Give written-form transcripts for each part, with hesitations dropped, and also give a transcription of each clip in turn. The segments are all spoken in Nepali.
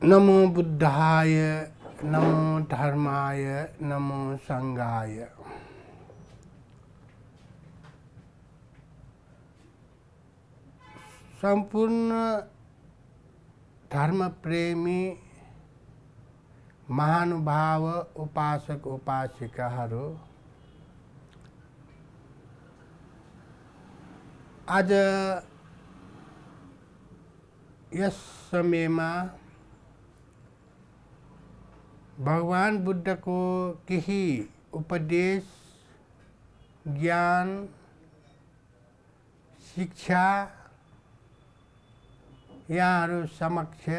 नमो बुद्धाय, नमो धर्माय, नमो संघाय। संपूर्ण धर्म प्रेमी महानुभाव उपासक उपासिकाहरू, आज यस समयमा भगवान बुद्धको केही उपदेश, ज्ञान, शिक्षा यहाँहरू समक्ष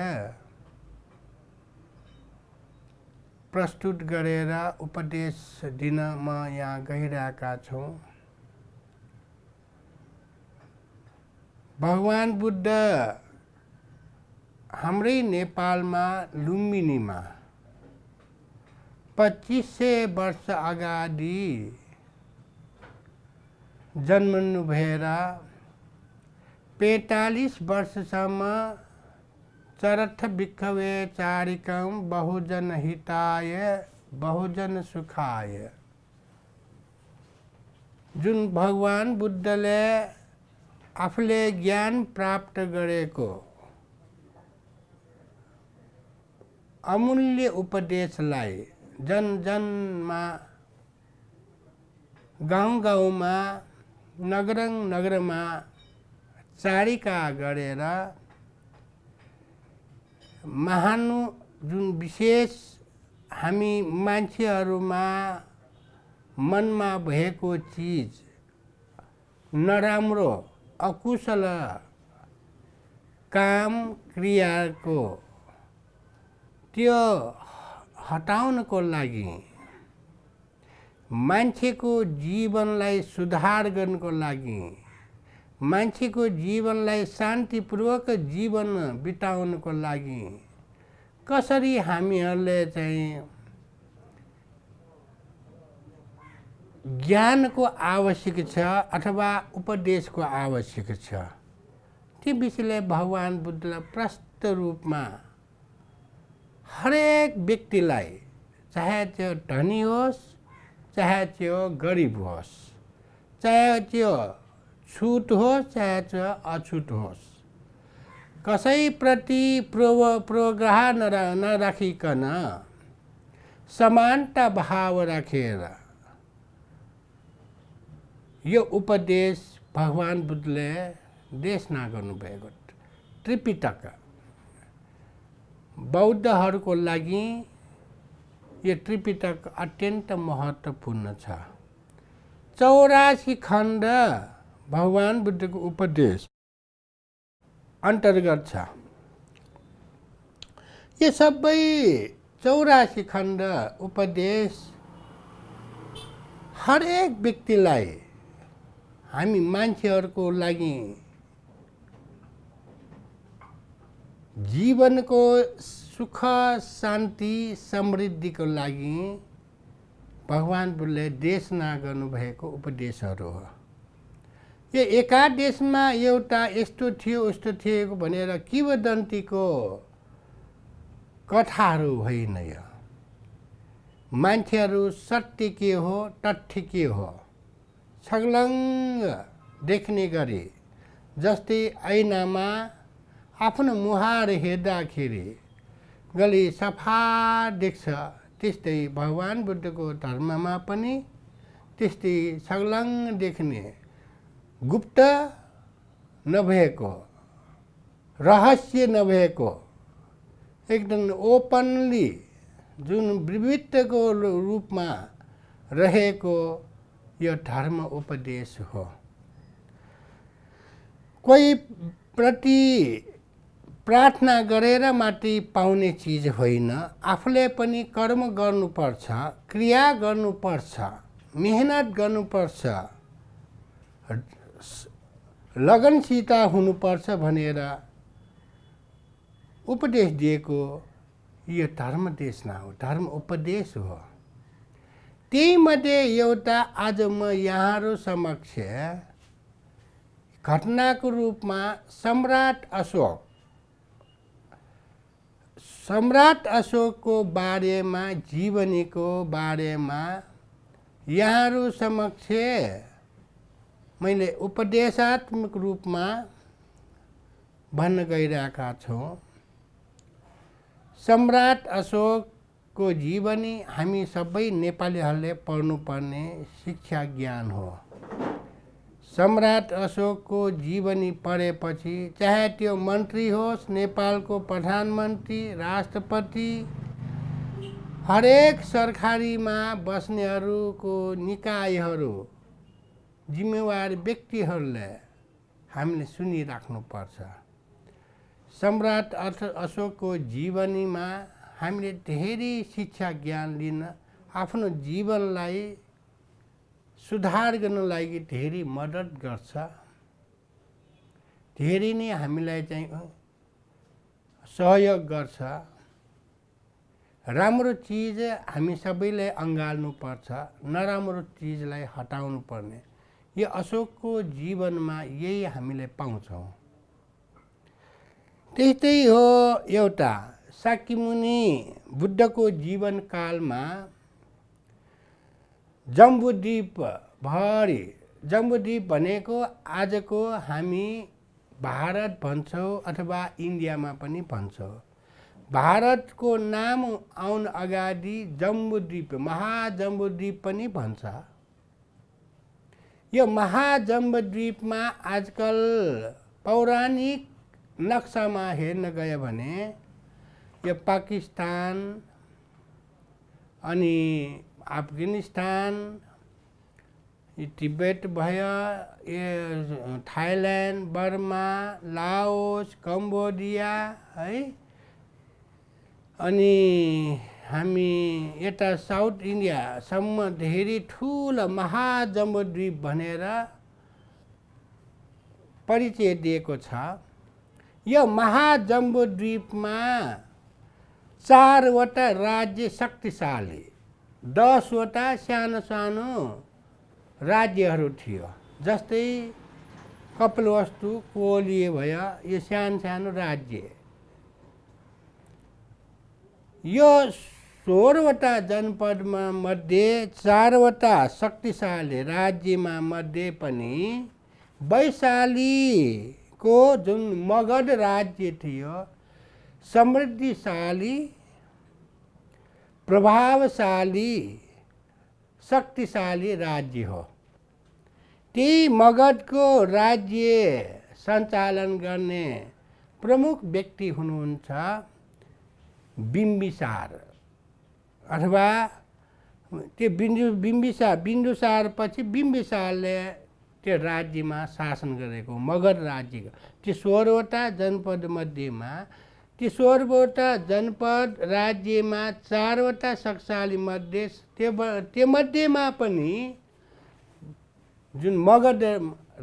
प्रस्तुत गरेर उपदेश दिन म यहाँ गइरहेका छौँ। भगवान बुद्ध हाम्रै नेपालमा लुम्बिनीमा 2500 वर्ष अगाडि जन्मनु भएर 45 वर्षसम्म चरथ भिक्खवे चारिकम बहुजन हिताय बहुजन सुखाय, जुन भगवान बुद्धले आफूले ज्ञान प्राप्त गरेको अमूल्य उपदेशलाई जन जनमा, गाउँ गाउँमा, नगर नगरमा चारिका गरेर महानु जुन विशेष हामी मान्छेहरूमा मनमा भएको चिज, नराम्रो अकुशल काम क्रियाको त्यो हटाउनको लागि, मान्छेको जीवनलाई सुधार गर्नको लागि, मान्छेको जीवनलाई शान्तिपूर्वक जीवन बिताउनको लागि कसरी हामीहरूले चाहिँ ज्ञानको आवश्यक छ अथवा उपदेशको आवश्यक छ, त्यो विषयलाई भगवान बुद्धले प्रष्ट रूपमा हरेक व्यक्तिलाई, चाहे त्यो धनी होस्, चाहे त्यो गरिब होस्, चाहे त्यो छुट होस्, चाहे त्यो अछुट होस्, कसैप्रति पूर्वाग्रह नराखिकन समानता भाव राखेर यो उपदेश भगवान बुद्धले देशना गर्नुभएको। त्रिपिटक बौद्धहरूको लागि यो त्रिपिटक अत्यन्त महत्त्वपूर्ण छ। 84 खण्ड भगवान बुद्धको उपदेश अन्तर्गत छ। यो सबै 84 खण्ड उपदेश हरेक व्यक्तिलाई, हामी मान्छेहरूको लागि जीवनको सुख शान्ति समृद्धिको लागि भगवान बुद्धले देशना गर्नुभएको उपदेशहरू हो। यो एका देशमा एउटा यस्तो थियो उस्तो थियो भनेर किंवदन्तीको कथाहरू होइन। यो मान्छेहरू सत्य के हो, तथ्य के हो छर्लङ्ग देख्ने गरी, जस्तै ऐनामा आफ्नो मुहार हेर्दाखेरि गली सफा देख्छ, त्यस्तै भगवान बुद्धको धर्ममा पनि त्यस्तै छर्लङ्ग देख्ने, गुप्त नभएको, रहस्य नभएको, एकदम ओपनली जुन विविधको रूपमा रहेको यो धर्म उपदेश हो। कोही प्रति प्रार्थना गरेर मात्रै पाउने चिज होइन, आफूले पनि कर्म गर्नुपर्छ, क्रिया गर्नुपर्छ, मेहनत गर्नुपर्छ, लगनशीलता हुनुपर्छ भनेर उपदेश दिएको यो धर्म देशना हो, धर्म उपदेश हो। त्यही मध्ये एउटा आज म यहाँहरू समक्ष घटनाको रूपमा सम्राट अशोक सम्राट अशोकको बारेमा जीवनीको बारेमा यहाँहरू समक्ष मैले उपदेशात्मक रूपमा भन्न गइरहेका छौँ। सम्राट अशोकको जीवनी हामी सबै नेपालीहरूले पढ्नुपर्ने शिक्षा ज्ञान हो। सम्राट अशोकको जीवनी पढेपछि चाहे त्यो मन्त्री होस्, नेपालको प्रधानमन्त्री, राष्ट्रपति, हरेक सरकारीमा बस्नेहरूको निकायहरू, जिम्मेवार व्यक्तिहरूले हामीले सुनिराख्नुपर्छ। सम्राट अशोकको जीवनीमा हामीले धेरै शिक्षा ज्ञान लिन, आफ्नो जीवनलाई सुधार गर्न लागि धेरै मद्दत गर्छ। धेरै नै हामीलाई चाहिँ सहयोग गर्छ। राम्रो चिज हामी सबैले अँगाल्नुपर्छ, नराम्रो चिजलाई हटाउनु पर्ने। यो अशोकको जीवनमा यही हामीले पाउँछौँ। त्यस्तै हो एउटा शाक्यमुनि बुद्धको जीवनकालमा जम्बुद्वीप भरि, जम्बुद्वीप भनेको आजको हामी भारत भन्छौँ अथवा इन्डियामा पनि भन्छौँ। भारतको नाम आउन अगाडि जम्बुद्वीप, महाजम्बुद्वीप पनि भन्छ। यो महाजम्बुद्वीपमा आजकल पौराणिक नक्सामा हेर्न गयो भने यो पाकिस्तान अनि अफगानिस्तान, तिब्बत भयो, थाइल्यान्ड, बर्मा, लाओस, कम्बोडिया है, अनि हामी यता साउथ इन्डियासम्म धेरै ठुलो महाजम्बुद्वीप भनेर परिचय दिएको छ। यो महाजम्बुद्वीपमा 4वटा राज्य शक्तिशाली, 10वटा सानो सानो राज्यहरू थियो। जस्तै कपिलवस्तु, कोलीय भयो, यो सानो सानो राज्य। यो 16वटा जनपदमा मध्ये 4वटा शक्तिशाली राज्यमा मध्ये पनि वैशालीको जुन मगध राज्य थियो, समृद्धिशाली, प्रभावशाली, शक्तिशाली राज्य हो। त्यही मगधको राज्य सञ्चालन गर्ने प्रमुख व्यक्ति हुनुहुन्छ बिम्बिसार, अथवा त्यो बिन्दुसार पछि बिम्बिसारले त्यो राज्यमा शासन गरेको मगध राज्यको त्यो 16वटा जनपद मध्येमा, त्यो 16वटा जनपद राज्यमा 4वटा शक्तिशाली मध्ये त्यो मध्येमा पनि जुन मगध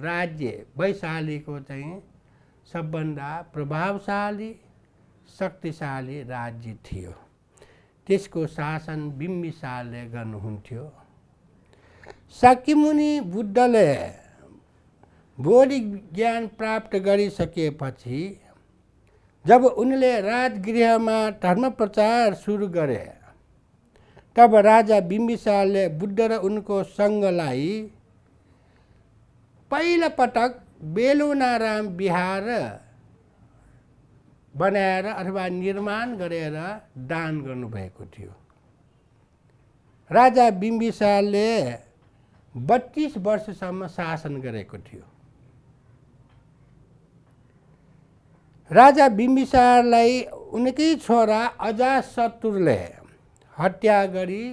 राज्य वैशालीको चाहिँ सबभन्दा प्रभावशाली, शक्तिशाली राज्य थियो। त्यसको शासन बिम्बिसारले गर्नुहुन्थ्यो। शाक्यमुनि बुद्धले बौद्धिक ज्ञान प्राप्त गरिसकेपछि जब उनले राजगृहमा धर्म प्रचार सुरु गरे, तब राजा बिम्बिसारले बुद्ध र उनको सङ्घलाई पहिलो पटक बेलुनाराम विहार बनाएर अथवा निर्माण गरेर दान गर्नुभएको थियो। राजा बिम्बिसारले 32 वर्षसम्म शासन गरेको थियो। राजा बिम्बिसारलाई उनकै छोरा अजातशत्रुले हत्या गरी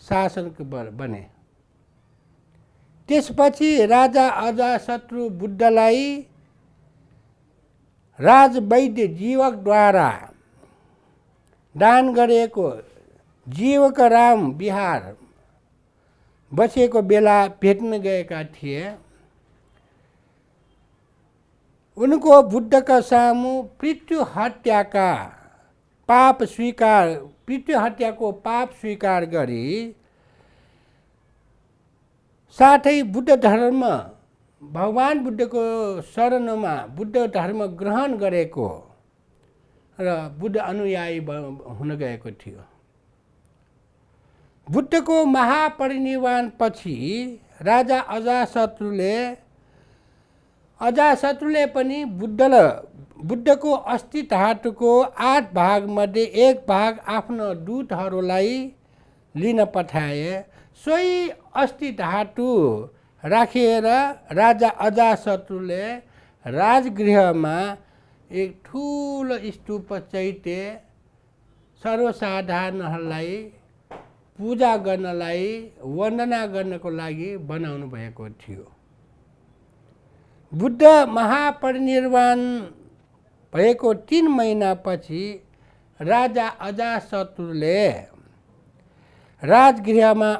शासक बने। त्यसपछि राजा अजातशत्रु बुद्धलाई राजवैद्य जीवकद्वारा दान गरेको जीवकराम विहार बसेको बेला भेट्न गएका थिए। उनको बुद्धका सामु मृत्यु हत्याको पाप स्वीकार गरी साथै बुद्ध धर्म, भगवान बुद्धको शरणमा बुद्ध धर्म ग्रहण गरेको र बुद्ध अनुयायी हुन गएको थियो। बुद्धको महापरिनिर्वाणपछि राजा अजाशत्रुले पनि बुद्धको अस्थि धातुको 8 भागमध्ये 1 भाग आफ्नो दूतहरूलाई लिन पठाए। सोही अस्थि धातु राखेर राजा अजाशत्रुले राजगृहमा एक ठुलो स्तूप चैत्य सर्वसाधारणहरूलाई पूजा गर्नलाई वन्दना गर्नको लागि बनाउनु भएको थियो। बुद्ध महापरिनिर्वाण भएको 3 महिनापछि राजा अजाशत्रुले राजगृहमा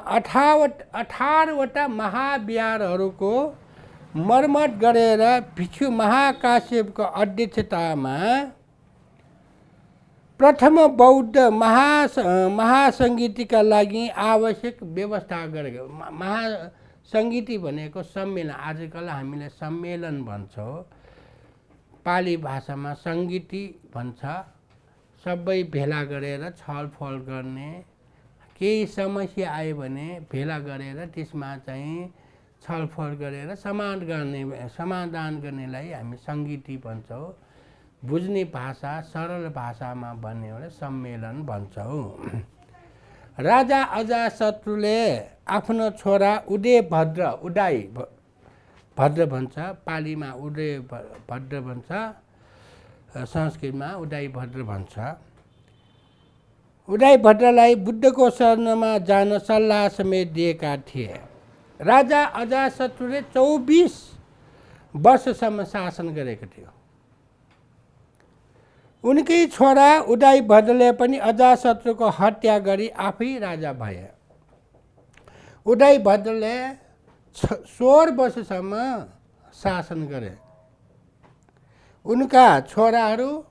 18वटा महाविहारहरूको मर्मत गरेर भिक्षु महाकाश्यपको अध्यक्षतामा प्रथम बौद्ध महासङ्गीतिका लागि आवश्यक व्यवस्था गरेको। महासङ्गीति भनेको सम्मेलन, आजकल हामीले सम्मेलन भन्छौँ, पाली भाषामा सङ्गीति भन्छ। सबै भेला गरेर छलफल गर्ने, केही समस्या आयो भने भेला गरेर त्यसमा चाहिँ छलफल गरेर समाधान गर्नेलाई हामी सङ्गीति भन्छौँ। बुझ्ने भाषा सरल भाषामा भन्ने हो भने सम्मेलन भन्छौँ। राजा अजाशत्रुले आफ्नो छोरा उदय भद्र भन्छ, पालीमा उदय भद्र भन्छ, संस्कृतमा उदय भद्र भन्छ। उदय भद्रलाई बुद्धको शरणमा जान सल्लाह समेत दिएका थिए। राजा अजाशत्रुले 24 वर्षसम्म शासन गरेको थियो। उनकै छोरा उदय भद्रले पनि अजाशत्रुको हत्या गरी आफै राजा भए। उदय भद्रले 16 वर्षसम्म शासन गरे। उनका छोराहरू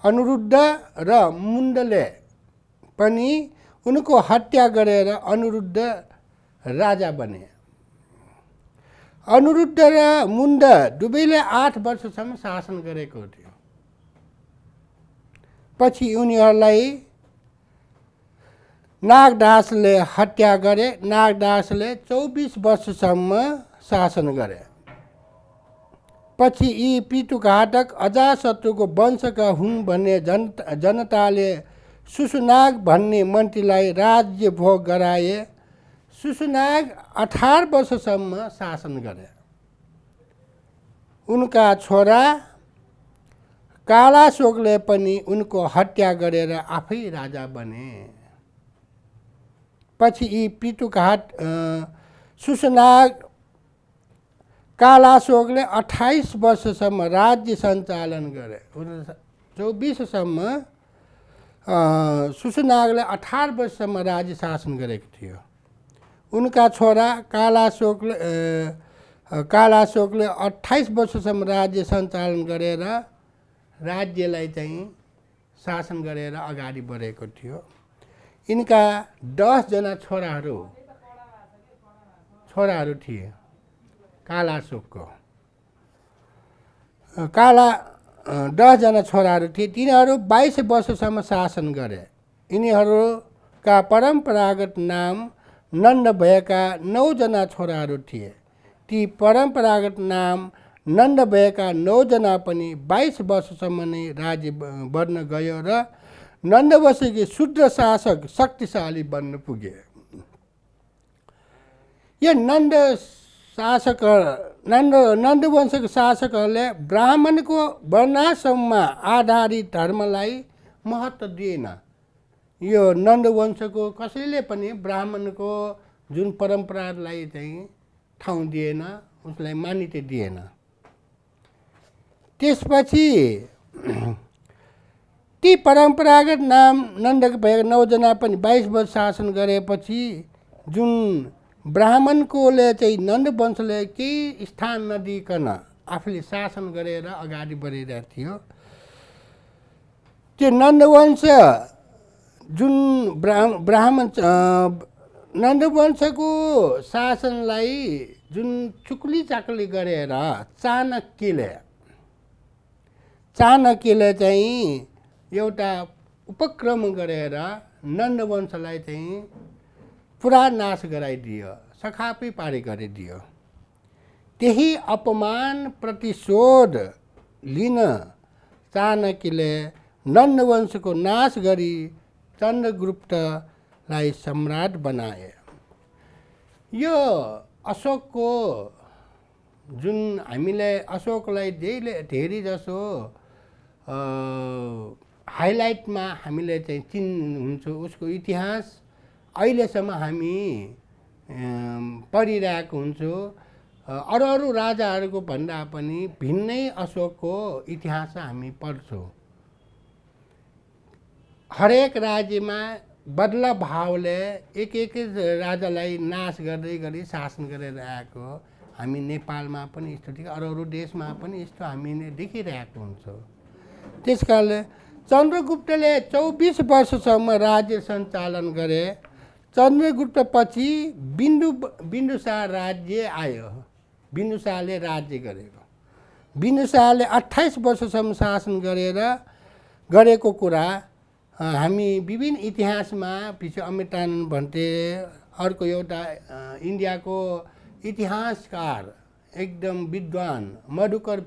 अनिरुद्ध र मुण्डले पनि उनको हत्या गरेर अनिरुद्ध राजा बने। अनिरुद्ध र मुण्ड दुवैले 8 वर्षसम्म शासन गरेको थियो। पछि उनीहरूलाई नागदासले हत्या गरे। नागदासले 24 वर्षसम्म शासन गरे। पछि यी पितृघातक अजाशत्रुको वंशका हुन् भन्ने जनताले सुसुनाग भन्ने मन्त्रीलाई राज्य भोग गराए। सुसुनाग 18 वर्षसम्म शासन गरे। उनका छोरा कालाशोकले पनि उनको हत्या गरेर आफै राजा बने। पछि यी पितृघात सुसुनाग कालाशोकले 28 वर्षसम्म राज्य सञ्चालन गरे। 24सम्म सुसुनागले 18 वर्षसम्म राज्य शासन गरेको थियो। उनका छोरा कालाशोकले 28 वर्षसम्म राज्य सञ्चालन गरेर राज्यलाई चाहिँ शासन गरेर अगाडि बढेको थियो। यिनका 10 जना छोराहरू थिए। कालाशोकको 10 जना छोराहरू थिए। तिनीहरू 22 वर्षसम्म शासन गरे। यिनीहरूका परम्परागत नाम नन्द भएका 9 जना छोराहरू थिए। ती परम्परागत नाम नन्द भएका 9 जना पनि 22 वर्षसम्म नै राज्य बढ्न गयो र नन्दवंशकी शुद्ध शासक शक्तिशाली बन्न पुगे। यो नन्दवंशका शासकहरूले ब्राह्मणको वर्णाश्रममा आधारित धर्मलाई महत्त्व दिएन। यो नन्दवंशको कसैले पनि ब्राह्मणको जुन परम्परालाई चाहिँ ठाउँ दिएन, उसलाई मान्यता दिएन। त्यसपछि ती परम्परागत नाम नन्दका भएका 9 जना पनि 22 वर्ष शासन गरेपछि जुन ब्राह्मणकोले चाहिँ नन्दवंशले केही स्थान नदिइकन आफूले शासन गरेर अगाडि बढिरहेको थियो। त्यो नन्दवंश जुन नन्दवंशको शासनलाई जुन चुक्ली चाकली गरेर चाणक्यले चाहिँ एउटा उपक्रम गरेर नन्दवंशलाई चाहिँ पुरा नाश गराइदियो, सखापै पारी गरिदियो। त्यही अपमान प्रतिशोध लिन चाणक्यले नन्दवंशको नाश गरी चन्द्रगुप्तलाई सम्राट बनाए। यो अशोकको जुन हामीले अशोकलाई धेरै जसो हाइलाइटमा हामीले चाहिँ चिन्नुहुन्छ, उसको इतिहास अहिलेसम्म हामी पढिरहेको हुन्छौँ। अरू राजाहरूको भन्दा पनि भिन्नै अशोकको इतिहास हामी पढ्छौँ। हरेक राज्यमा बदला भावले एक राजालाई नाश गर्दै गरी शासन गरेर आएको हामी नेपालमा पनि यस्तो देखि अरू देशमा पनि यस्तो हामीले देखिरहेको हुन्छौँ। त्यसकारणले चन्द्रगुप्तले 24 वर्षसम्म राज्य सञ्चालन गरे। चन्द्रगुप्तपछि बिन्दुसार राज्य आयो। बिन्दुसारले राज्य गरेको। बिन्दुसारले 28 वर्षसम्म शासन गरेको कुरा हामी विभिन्न इतिहासमा पछि अमृतानन्द भन्ते अर्को एउटा इन्डियाको इतिहासकार एकदम विद्वान मधुकर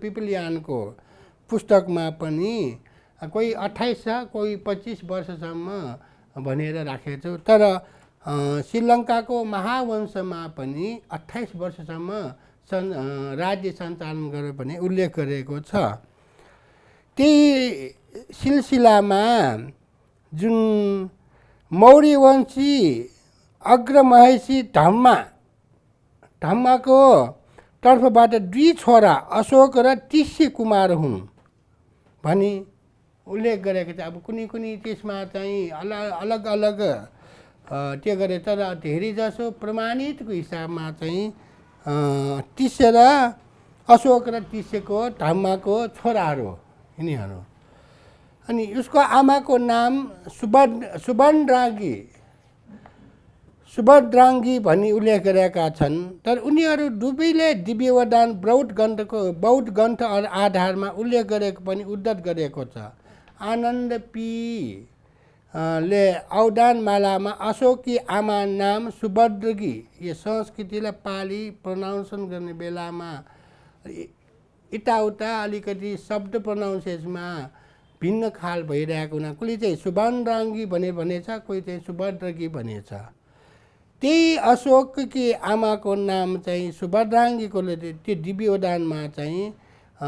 पिपलियानको पुस्तकमा पनि कोही 28 छ, कोही 25 वर्षसम्म भनेर राखेको छ। तर श्रीलङ्काको महावंशमा पनि 28 वर्षसम्म राज्य सञ्चालन गरेर पनि उल्लेख गरेको छ। त्यही सिलसिलामा जुन मौर्यवंशी अग्रमहेशी धम्माको तर्फबाट 2 छोरा अशोक र तिष्य कुमार हुन् भनी उल्लेख गरेको छ। अब कुनै त्यसमा चाहिँ अलग अलग त्यो गरे, तर धेरै जसो प्रमाणितको हिसाबमा चाहिँ तिष्य र अशोक र तिष्यको धम्माको छोराहरू यिनीहरू। अनि उसको आमाको नाम सुभद्राङ्गी भनी उल्लेख गरेका छन्। तर उनीहरू दुवैले दिव्यवरदान बौद्ध ग्रन्थ आधारमा उल्लेख गरेको पनि उद्धत गरेको छ। आनन्द पी ले अवदानमालामा अशोककी आमा नाम सुभद्रगी, यो संस्कृतिलाई पाली प्रोनाउन्सन गर्ने बेलामा यताउता अलिकति शब्द प्रोनाउन्सेसमा भिन्न खाल भइरहेको हुना कोही चाहिँ सुभद्राङ्गी भनेछ, कोही चाहिँ सुभद्रगी भनेछ। त्यही अशोककी आमाको नाम चाहिँ सुभद्राङ्गीकोले त्यो दिव्यवदानमा चाहिँ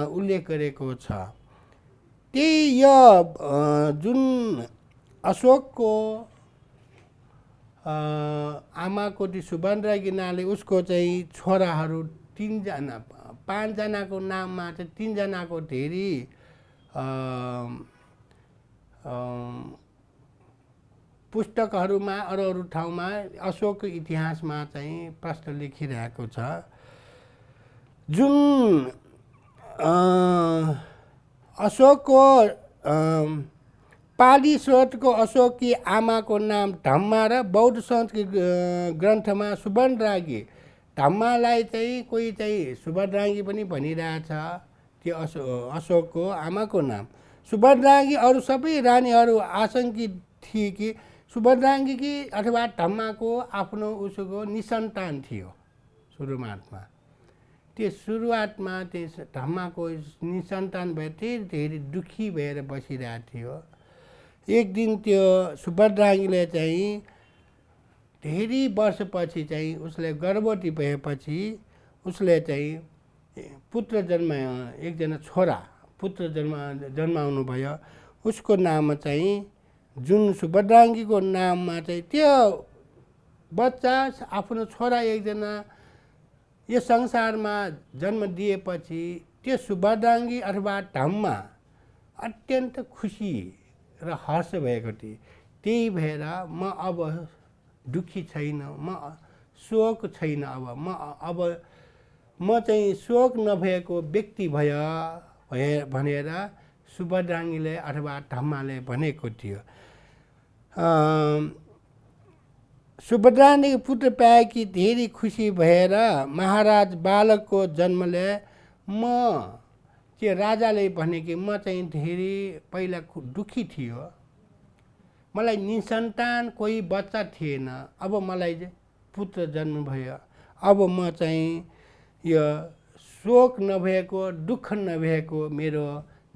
उल्लेख गरेको छ। त्यही यो जुन अशोकको आमाको त्यो सुभद्राङ्गी नामले उसको चाहिँ छोराहरू 3 जना 5 जनाको नाममा चाहिँ 3 जनाको धेरै पुस्तकहरूमा अरू ठाउँमा अशोकको इतिहासमा चाहिँ प्रश्न लेखिरहेको छ। जुन अशोकको पाली स्रोतको अशोककी आमाको नाम धम्मा र बौद्ध संस्कृत ग्रन्थमा सुभद्राङ्गी, धम्मालाई चाहिँ कोही चाहिँ सुभद्राङ्गी पनि भनिरहेछ। त्यो अशोकको आमाको नाम सुभद्राङ्गी। अरू सबै रानीहरू आशङ्कित थिए कि सुभद्राङ्गी कि अथवा धम्माको आफ्नो उसको निसन्तान थियो सुरुवातमा। त्यो सुरुवातमा त्यो धम्माको निसन्तान भएर धेरै दुखी भएर बसिरहेको थियो। एक दिन त्यो सुभद्राङ्गीले चाहिँ धेरै वर्षपछि चाहिँ उसले गर्भवती भएपछि उसले चाहिँ पुत्र जन्मायो, एकजना छोरा पुत्र जन्माउनु भयो। उसको नाम चाहिँ जुन सुभद्राङ्गीको नाममा चाहिँ त्यो बच्चा आफ्नो छोरा एकजना यो संसारमा जन्म दिएपछि त्यो सुभद्राङ्गी अथवा धम्मा अत्यन्त खुसी र हर्ष भएको थिए। त्यही भएर म अब दुखी छैन, म शोक छैन, अब म चाहिँ शोक नभएको व्यक्ति भनेर सुभद्राङ्गीले अथवा धम्माले भनेको थियो। सुभद्राङ्गी पुत्र पाएकी धेरै खुसी भएर महाराज बालकको जन्मले म के राजाले भने कि म चाहिँ धेरै पहिला दुखी थियो, मलाई निसन्तान कोही बच्चा थिएन, अब मलाई पुत्र जन्म भयो, अब म चाहिँ यो शोक नभएको दुःख नभएको मेरो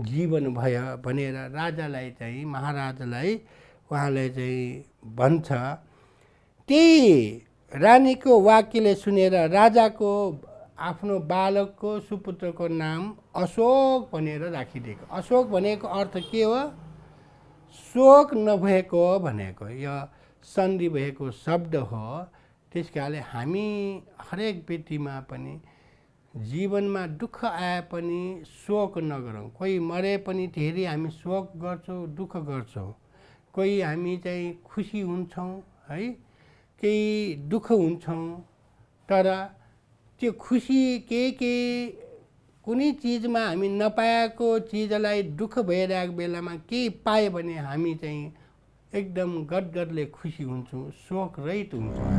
जीवन भयो भनेर राजालाई चाहिँ महाराजालाई उहाँले चाहिँ भन्छ। त्यही रानीको वाक्यले सुनेर राजाको आफ्नो बालकको सुपुत्रको नाम अशोक भनेर राखिदिएको। अशोक भनेको अर्थ के हो? शोक नभएको भनेको, यो सन्धि भएको शब्द हो। त्यस कारणले हामी हरेक व्यक्तिमा पनि जीवनमा दुःख आए पनि शोक नगरौँ। कोही मरे पनि धेरै हामी शोक गर्छौँ, दुःख गर्छौँ। कोही हामी चाहिँ खुसी हुन्छौँ है, केही दुःख हुन्छौँ, तर त्यो खुसी के कुनै चिजमा हामी नपाएको चिजलाई दुःख भइरहेको बेलामा केही पायो भने हामी चाहिँ एकदम गदगदले खुसी हुन्छौँ, शोक रहित हुन्छौँ।